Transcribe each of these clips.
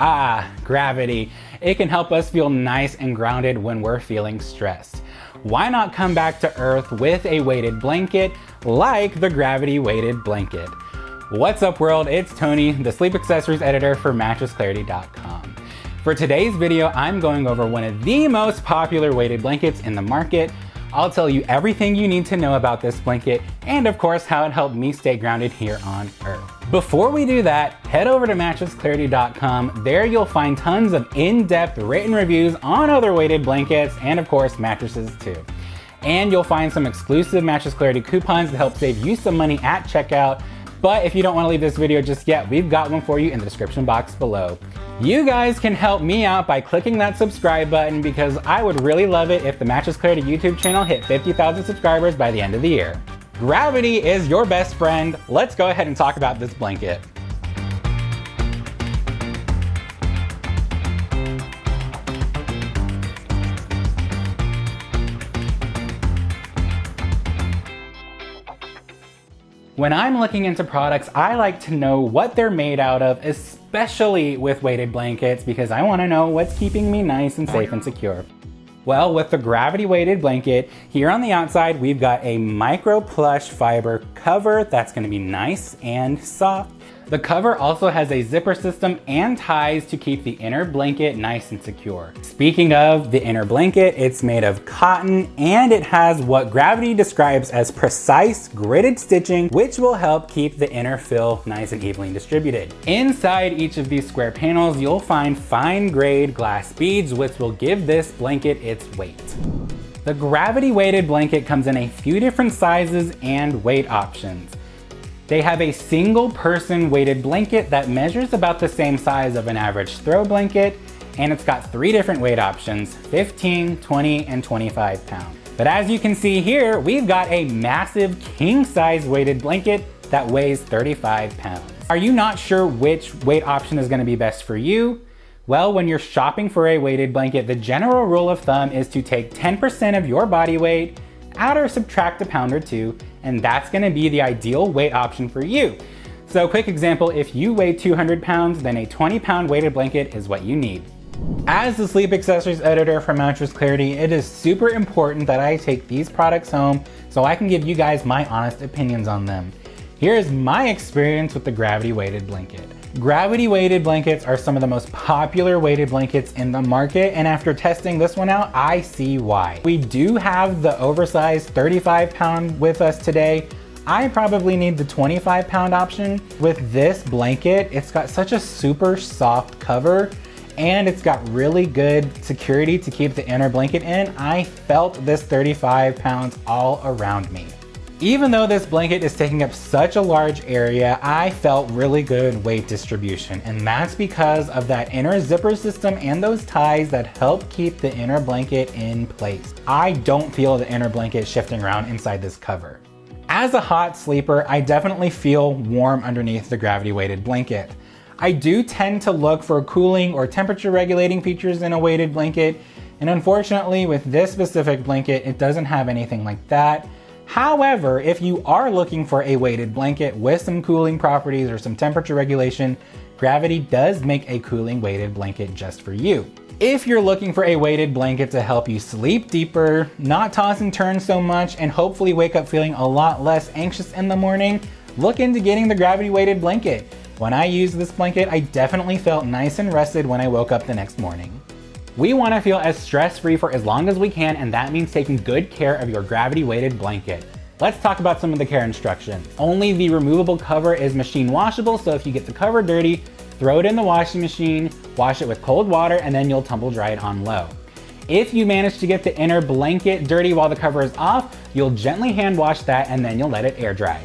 Ah, gravity. It can help us feel nice and grounded when we're feeling stressed. Why not come back to Earth with a weighted blanket like the gravity weighted blanket? What's up world, it's Tony, the sleep accessories editor for mattressclarity.com. For today's video, I'm going over one of the most popular weighted blankets in the market. I'll tell you everything you need to know about this blanket and of course how it helped me stay grounded here on Earth. Before we do that, head over to mattressclarity.com. There you'll find tons of in-depth written reviews on other weighted blankets and of course mattresses too. And you'll find some exclusive Mattress Clarity coupons to help save you some money at checkout. But if you don't want to leave this video just yet, we've got one for you in the description box below. You guys can help me out by clicking that subscribe button because I would really love it if the Mattress Clarity YouTube channel hit 50,000 subscribers by the end of the year. Gravity is your best friend. Let's go ahead and talk about this blanket. When I'm looking into products, I like to know what they're made out of, especially with weighted blankets, because I want to know what's keeping me nice and safe and secure. Well, with the gravity weighted blanket, here on the outside, we've got a micro plush fiber cover that's going to be nice and soft. The cover also has a zipper system and ties to keep the inner blanket nice and secure. Speaking of the inner blanket, it's made of cotton and it has what Gravity describes as precise gridded stitching, which will help keep the inner fill nice and evenly distributed. Inside each of these square panels, you'll find fine grade glass beads, which will give this blanket its weight. The gravity weighted blanket comes in a few different sizes and weight options. They have a single person weighted blanket that measures about the same size of an average throw blanket, and it's got 3 different weight options, 15, 20, and 25 pounds. But as you can see here, we've got a massive king size weighted blanket that weighs 35 pounds. Are you not sure which weight option is gonna be best for you? Well, when you're shopping for a weighted blanket, the general rule of thumb is to take 10% of your body weight, add or subtract a pound or two, and that's gonna be the ideal weight option for you. So quick example, if you weigh 200 pounds, then a 20-pound weighted blanket is what you need. As the sleep accessories editor for Mattress Clarity, it is super important that I take these products home so I can give you guys my honest opinions on them. Here's my experience with the gravity weighted blanket. Gravity weighted blankets are some of the most popular weighted blankets in the market, and after testing this one out, I see why. We do have the oversized 35-pound with us today. I probably need the 25-pound option. With this blanket, it's got such a super soft cover and it's got really good security to keep the inner blanket in. I felt this 35 pounds all around me. Even though this blanket is taking up such a large area, I felt really good weight distribution, and that's because of that inner zipper system and those ties that help keep the inner blanket in place. I don't feel the inner blanket shifting around inside this cover. As a hot sleeper, I definitely feel warm underneath the gravity weighted blanket. I do tend to look for cooling or temperature regulating features in a weighted blanket, and unfortunately with this specific blanket, it doesn't have anything like that. However, if you are looking for a weighted blanket with some cooling properties or some temperature regulation, Gravity does make a cooling weighted blanket just for you. If you're looking for a weighted blanket to help you sleep deeper, not toss and turn so much, and hopefully wake up feeling a lot less anxious in the morning, look into getting the gravity weighted blanket. When I used this blanket, I definitely felt nice and rested when I woke up the next morning. We want to feel as stress-free for as long as we can, and that means taking good care of your gravity weighted blanket. Let's talk about some of the care instructions. Only the removable cover is machine washable, so if you get the cover dirty, throw it in the washing machine, wash it with cold water, and then you'll tumble dry it on low. If you manage to get the inner blanket dirty while the cover is off, you'll gently hand wash that and then you'll let it air dry.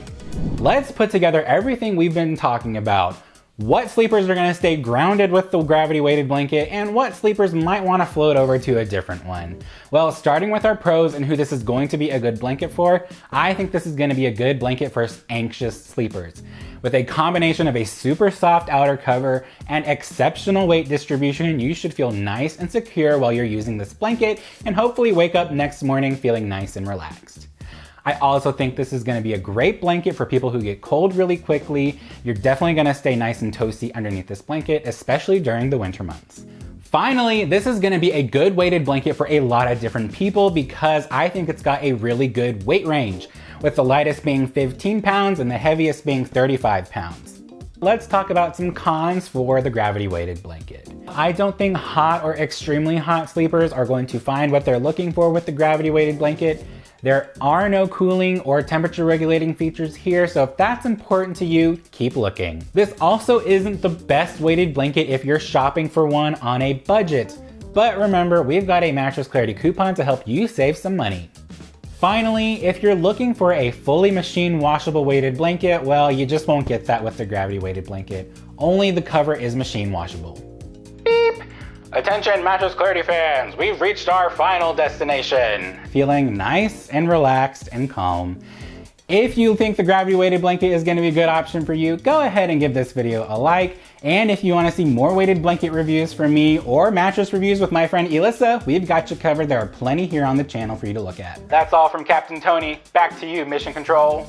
Let's put together everything we've been talking about. What sleepers are gonna stay grounded with the gravity weighted blanket and what sleepers might wanna float over to a different one. Well, starting with our pros and who this is going to be a good blanket for, I think this is gonna be a good blanket for anxious sleepers. With a combination of a super soft outer cover and exceptional weight distribution, you should feel nice and secure while you're using this blanket and hopefully wake up next morning feeling nice and relaxed. I also think this is gonna be a great blanket for people who get cold really quickly. You're definitely gonna stay nice and toasty underneath this blanket, especially during the winter months. Finally, this is gonna be a good weighted blanket for a lot of different people because I think it's got a really good weight range, with the lightest being 15 pounds and the heaviest being 35 pounds. Let's talk about some cons for the gravity weighted blanket. I don't think hot or extremely hot sleepers are going to find what they're looking for with the gravity weighted blanket. There are no cooling or temperature regulating features here, so if that's important to you, keep looking. This also isn't the best weighted blanket if you're shopping for one on a budget. But remember, we've got a Mattress Clarity coupon to help you save some money. Finally, if you're looking for a fully machine washable weighted blanket, well, you just won't get that with the gravity weighted blanket. Only the cover is machine washable. Beep! Attention Mattress Clarity fans, we've reached our final destination. Feeling nice and relaxed and calm. If you think the gravity weighted blanket is going to be a good option for you, go ahead and give this video a like. And if you want to see more weighted blanket reviews from me or mattress reviews with my friend Elissa, we've got you covered. There are plenty here on the channel for you to look at. That's all from Captain Tony. Back to you, Mission Control.